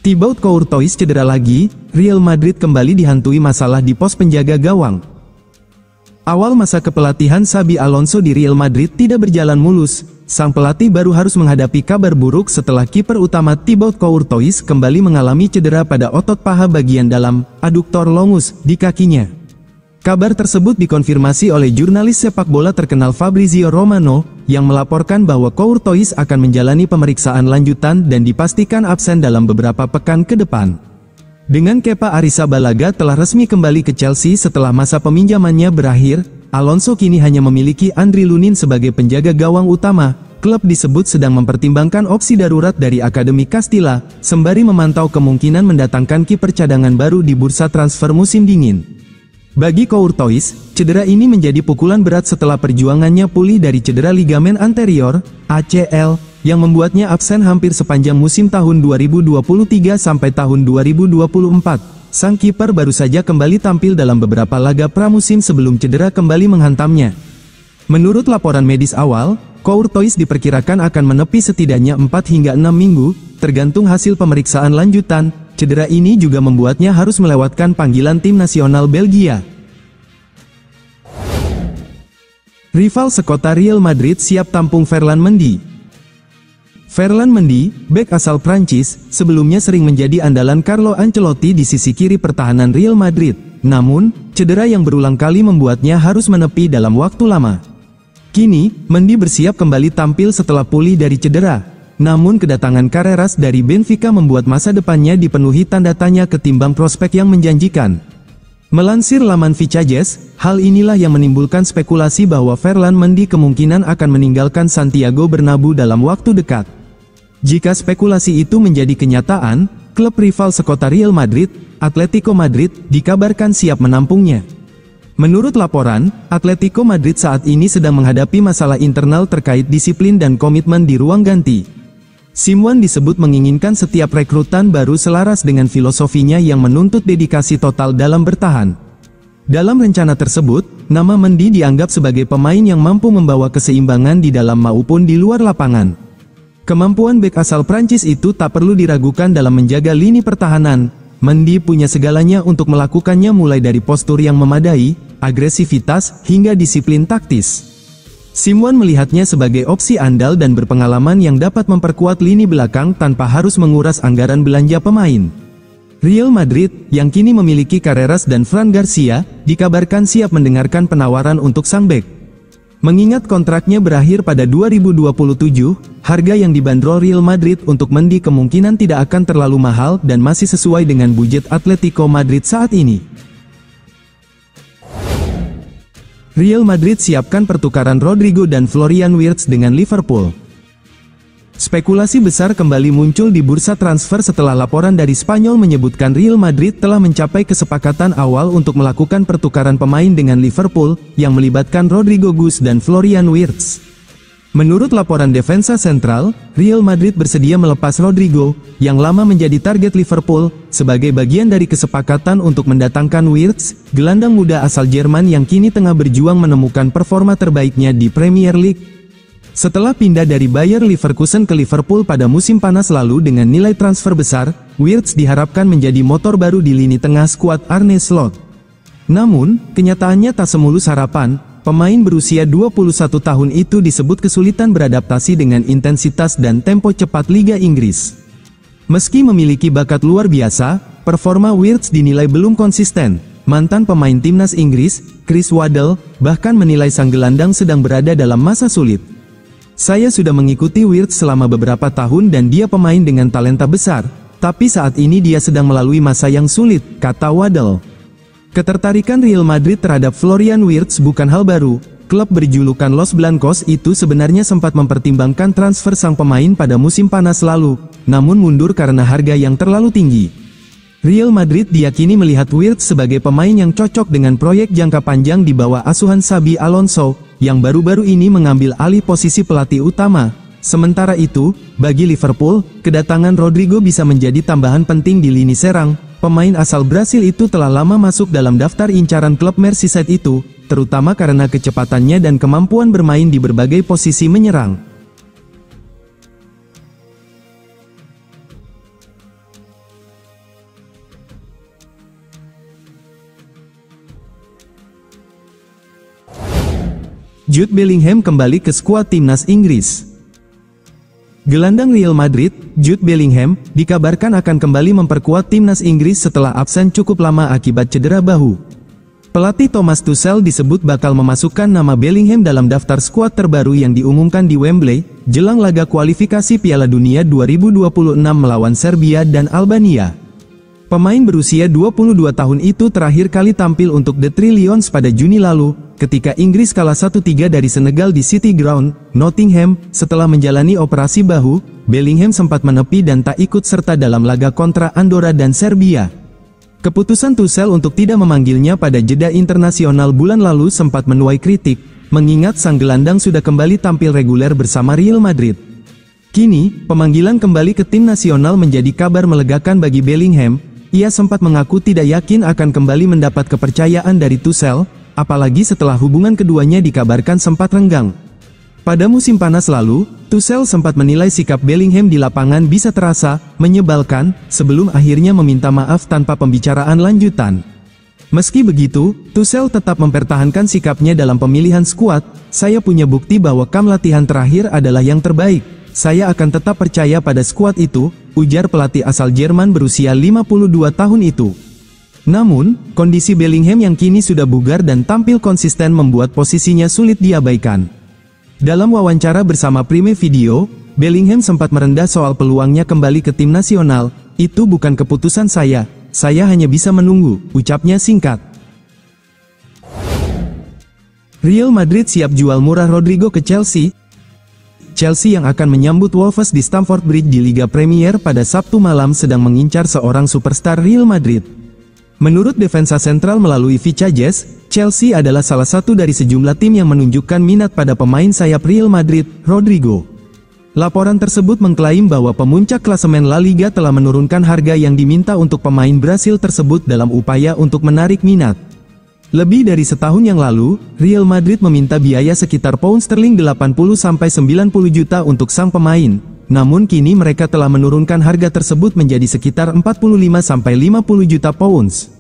Thibaut Courtois cedera lagi, Real Madrid kembali dihantui masalah di pos penjaga gawang. Awal masa kepelatihan Xabi Alonso di Real Madrid tidak berjalan mulus. Sang pelatih baru harus menghadapi kabar buruk setelah kiper utama Thibaut Courtois kembali mengalami cedera pada otot paha bagian dalam, adductor longus, di kakinya. Kabar tersebut dikonfirmasi oleh jurnalis sepak bola terkenal Fabrizio Romano, yang melaporkan bahwa Courtois akan menjalani pemeriksaan lanjutan dan dipastikan absen dalam beberapa pekan ke depan. Dengan Kepa Arrizabalaga telah resmi kembali ke Chelsea setelah masa peminjamannya berakhir, Alonso kini hanya memiliki Andriy Lunin sebagai penjaga gawang utama. Klub disebut sedang mempertimbangkan opsi darurat dari Akademi Castilla, sembari memantau kemungkinan mendatangkan kiper cadangan baru di bursa transfer musim dingin. Bagi Courtois, cedera ini menjadi pukulan berat setelah perjuangannya pulih dari cedera ligamen anterior, ACL, yang membuatnya absen hampir sepanjang musim tahun 2023 sampai tahun 2024. Sang kiper baru saja kembali tampil dalam beberapa laga pramusim sebelum cedera kembali menghantamnya. Menurut laporan medis awal, Courtois diperkirakan akan menepi setidaknya 4 hingga 6 minggu, tergantung hasil pemeriksaan lanjutan. Cedera ini juga membuatnya harus melewatkan panggilan tim nasional Belgia. Rival sekota Real Madrid siap tampung Ferland Mendy. Ferland Mendy, bek asal Prancis, sebelumnya sering menjadi andalan Carlo Ancelotti di sisi kiri pertahanan Real Madrid. Namun, cedera yang berulang kali membuatnya harus menepi dalam waktu lama. Kini, Mendy bersiap kembali tampil setelah pulih dari cedera. Namun kedatangan Carreras dari Benfica membuat masa depannya dipenuhi tanda tanya ketimbang prospek yang menjanjikan. Melansir laman Vicajes, hal inilah yang menimbulkan spekulasi bahwa Ferland Mendy kemungkinan akan meninggalkan Santiago Bernabeu dalam waktu dekat. Jika spekulasi itu menjadi kenyataan, klub rival sekota Real Madrid, Atletico Madrid, dikabarkan siap menampungnya. Menurut laporan, Atletico Madrid saat ini sedang menghadapi masalah internal terkait disiplin dan komitmen di ruang ganti. Simeone disebut menginginkan setiap rekrutan baru selaras dengan filosofinya yang menuntut dedikasi total dalam bertahan. Dalam rencana tersebut, nama Mendy dianggap sebagai pemain yang mampu membawa keseimbangan di dalam maupun di luar lapangan. Kemampuan bek asal Prancis itu tak perlu diragukan dalam menjaga lini pertahanan. Mendy punya segalanya untuk melakukannya, mulai dari postur yang memadai, agresivitas, hingga disiplin taktis. Simeone melihatnya sebagai opsi andal dan berpengalaman yang dapat memperkuat lini belakang tanpa harus menguras anggaran belanja pemain. Real Madrid, yang kini memiliki Carreras dan Fran Garcia, dikabarkan siap mendengarkan penawaran untuk sang bek. Mengingat kontraknya berakhir pada 2027, harga yang dibanderol Real Madrid untuk Mendy kemungkinan tidak akan terlalu mahal dan masih sesuai dengan budget Atletico Madrid saat ini. Real Madrid siapkan pertukaran Rodrigo dan Florian Wirtz dengan Liverpool. Spekulasi besar kembali muncul di bursa transfer setelah laporan dari Spanyol menyebutkan Real Madrid telah mencapai kesepakatan awal untuk melakukan pertukaran pemain dengan Liverpool, yang melibatkan Rodrigo Gus dan Florian Wirtz. Menurut laporan Defensa Central, Real Madrid bersedia melepas Rodrigo, yang lama menjadi target Liverpool, sebagai bagian dari kesepakatan untuk mendatangkan Wirtz, gelandang muda asal Jerman yang kini tengah berjuang menemukan performa terbaiknya di Premier League. Setelah pindah dari Bayer Leverkusen ke Liverpool pada musim panas lalu dengan nilai transfer besar, Wirtz diharapkan menjadi motor baru di lini tengah skuad Arne Slot. Namun, kenyataannya tak semulus harapan. Pemain berusia 21 tahun itu disebut kesulitan beradaptasi dengan intensitas dan tempo cepat Liga Inggris. Meski memiliki bakat luar biasa, performa Wirtz dinilai belum konsisten. Mantan pemain timnas Inggris, Chris Waddle, bahkan menilai sang gelandang sedang berada dalam masa sulit. "Saya sudah mengikuti Wirtz selama beberapa tahun dan dia pemain dengan talenta besar, tapi saat ini dia sedang melalui masa yang sulit," kata Waddle. Ketertarikan Real Madrid terhadap Florian Wirtz bukan hal baru. Klub berjulukan Los Blancos itu sebenarnya sempat mempertimbangkan transfer sang pemain pada musim panas lalu, namun mundur karena harga yang terlalu tinggi. Real Madrid diyakini melihat Wirtz sebagai pemain yang cocok dengan proyek jangka panjang di bawah asuhan Xabi Alonso, yang baru-baru ini mengambil alih posisi pelatih utama. Sementara itu, bagi Liverpool, kedatangan Rodrigo bisa menjadi tambahan penting di lini serang. Pemain asal Brasil itu telah lama masuk dalam daftar incaran klub Merseyside itu, terutama karena kecepatannya dan kemampuan bermain di berbagai posisi menyerang. Jude Bellingham kembali ke skuad timnas Inggris. Gelandang Real Madrid, Jude Bellingham, dikabarkan akan kembali memperkuat timnas Inggris setelah absen cukup lama akibat cedera bahu. Pelatih Thomas Tuchel disebut bakal memasukkan nama Bellingham dalam daftar skuad terbaru yang diumumkan di Wembley, jelang laga kualifikasi Piala Dunia 2026 melawan Serbia dan Albania. Pemain berusia 22 tahun itu terakhir kali tampil untuk The Three Lions pada Juni lalu, ketika Inggris kalah 1-3 dari Senegal di City Ground, Nottingham. Setelah menjalani operasi bahu, Bellingham sempat menepi dan tak ikut serta dalam laga kontra Andorra dan Serbia. Keputusan Tuchel untuk tidak memanggilnya pada jeda internasional bulan lalu sempat menuai kritik, mengingat sang gelandang sudah kembali tampil reguler bersama Real Madrid. Kini, pemanggilan kembali ke tim nasional menjadi kabar melegakan bagi Bellingham. Ia sempat mengaku tidak yakin akan kembali mendapat kepercayaan dari Tuchel, apalagi setelah hubungan keduanya dikabarkan sempat renggang. Pada musim panas lalu, Tuchel sempat menilai sikap Bellingham di lapangan bisa terasa menyebalkan, sebelum akhirnya meminta maaf tanpa pembicaraan lanjutan. Meski begitu, Tuchel tetap mempertahankan sikapnya dalam pemilihan skuad. "Saya punya bukti bahwa kam latihan terakhir adalah yang terbaik. Saya akan tetap percaya pada skuad itu," ujar pelatih asal Jerman berusia 52 tahun itu. Namun, kondisi Bellingham yang kini sudah bugar dan tampil konsisten membuat posisinya sulit diabaikan. Dalam wawancara bersama Prime Video, Bellingham sempat merendah soal peluangnya kembali ke tim nasional. "Itu bukan keputusan saya hanya bisa menunggu," ucapnya singkat. Real Madrid siap jual murah Rodrigo ke Chelsea. Chelsea yang akan menyambut Wolves di Stamford Bridge di Liga Premier pada Sabtu malam sedang mengincar seorang superstar Real Madrid. Menurut Defensa Sentral melalui Vicajes, Chelsea adalah salah satu dari sejumlah tim yang menunjukkan minat pada pemain sayap Real Madrid, Rodrigo. Laporan tersebut mengklaim bahwa pemuncak klasemen La Liga telah menurunkan harga yang diminta untuk pemain Brasil tersebut dalam upaya untuk menarik minat. Lebih dari setahun yang lalu, Real Madrid meminta biaya sekitar pound sterling 80–90 juta untuk sang pemain. Namun kini mereka telah menurunkan harga tersebut menjadi sekitar 45–50 juta pounds.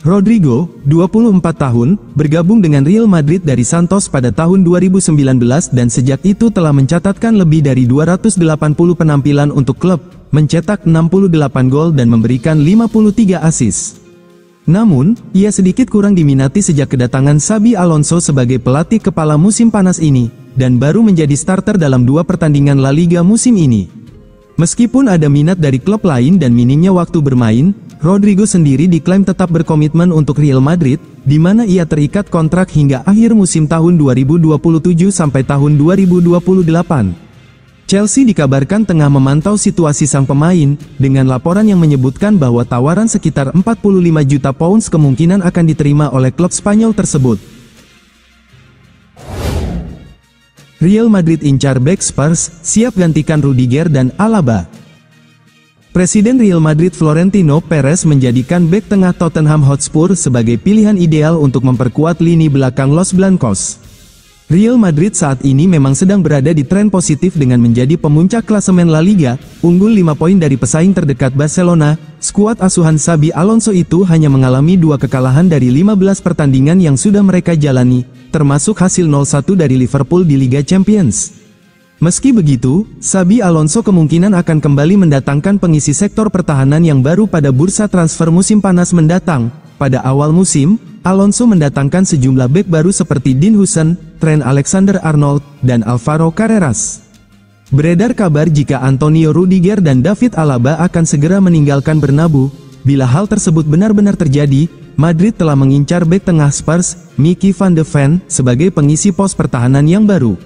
Rodrigo, 24 tahun, bergabung dengan Real Madrid dari Santos pada tahun 2019 dan sejak itu telah mencatatkan lebih dari 280 penampilan untuk klub, mencetak 68 gol dan memberikan 53 assist. Namun, ia sedikit kurang diminati sejak kedatangan Xabi Alonso sebagai pelatih kepala musim panas ini, dan baru menjadi starter dalam 2 pertandingan La Liga musim ini. Meskipun ada minat dari klub lain dan minimnya waktu bermain, Rodrigo sendiri diklaim tetap berkomitmen untuk Real Madrid, di mana ia terikat kontrak hingga akhir musim tahun 2027 sampai tahun 2028. Chelsea dikabarkan tengah memantau situasi sang pemain, dengan laporan yang menyebutkan bahwa tawaran sekitar 45 juta pounds kemungkinan akan diterima oleh klub Spanyol tersebut. Real Madrid incar bek Spurs, siap gantikan Rudiger dan Alaba. Presiden Real Madrid Florentino Perez menjadikan bek tengah Tottenham Hotspur sebagai pilihan ideal untuk memperkuat lini belakang Los Blancos. Real Madrid saat ini memang sedang berada di tren positif dengan menjadi pemuncak klasemen La Liga, unggul 5 poin dari pesaing terdekat Barcelona. Skuad asuhan Xabi Alonso itu hanya mengalami 2 kekalahan dari 15 pertandingan yang sudah mereka jalani, termasuk hasil 0-1 dari Liverpool di Liga Champions. Meski begitu, Xabi Alonso kemungkinan akan kembali mendatangkan pengisi sektor pertahanan yang baru pada bursa transfer musim panas mendatang. Pada awal musim, Alonso mendatangkan sejumlah bek baru seperti Dean Huijsen, Trent Alexander-Arnold, dan Alvaro Carreras. Beredar kabar jika Antonio Rudiger dan David Alaba akan segera meninggalkan Bernabeu. Bila hal tersebut benar-benar terjadi, Madrid telah mengincar bek tengah Spurs, Mickey van de Ven, sebagai pengisi pos pertahanan yang baru.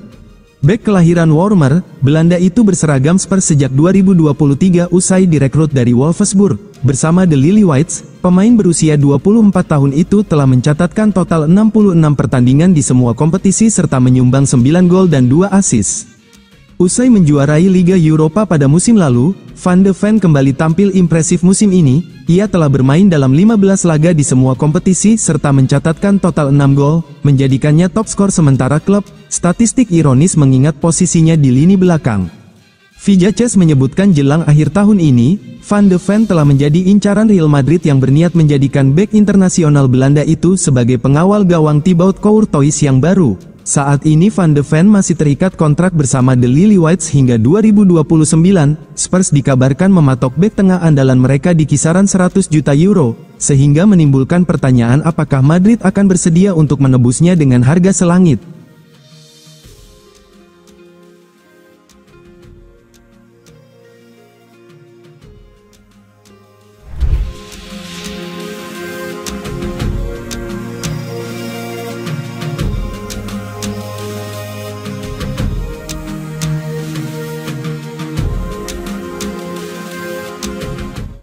Bek kelahiran Wormer, Belanda itu berseragam Spurs sejak 2023 usai direkrut dari Wolfsburg. Bersama The Lily-Whites, pemain berusia 24 tahun itu telah mencatatkan total 66 pertandingan di semua kompetisi serta menyumbang 9 gol dan 2 assist. Usai menjuarai Liga Eropa pada musim lalu, Van de Ven kembali tampil impresif musim ini. Ia telah bermain dalam 15 laga di semua kompetisi serta mencatatkan total 6 gol, menjadikannya top skor sementara klub. Statistik ironis mengingat posisinya di lini belakang. Vicajes menyebutkan jelang akhir tahun ini, Van de Ven telah menjadi incaran Real Madrid yang berniat menjadikan bek internasional Belanda itu sebagai pengawal gawang Thibaut Courtois yang baru. Saat ini Van de Ven masih terikat kontrak bersama The Lilywhites hingga 2029, Spurs dikabarkan mematok bek tengah andalan mereka di kisaran 100 juta euro, sehingga menimbulkan pertanyaan apakah Madrid akan bersedia untuk menebusnya dengan harga selangit.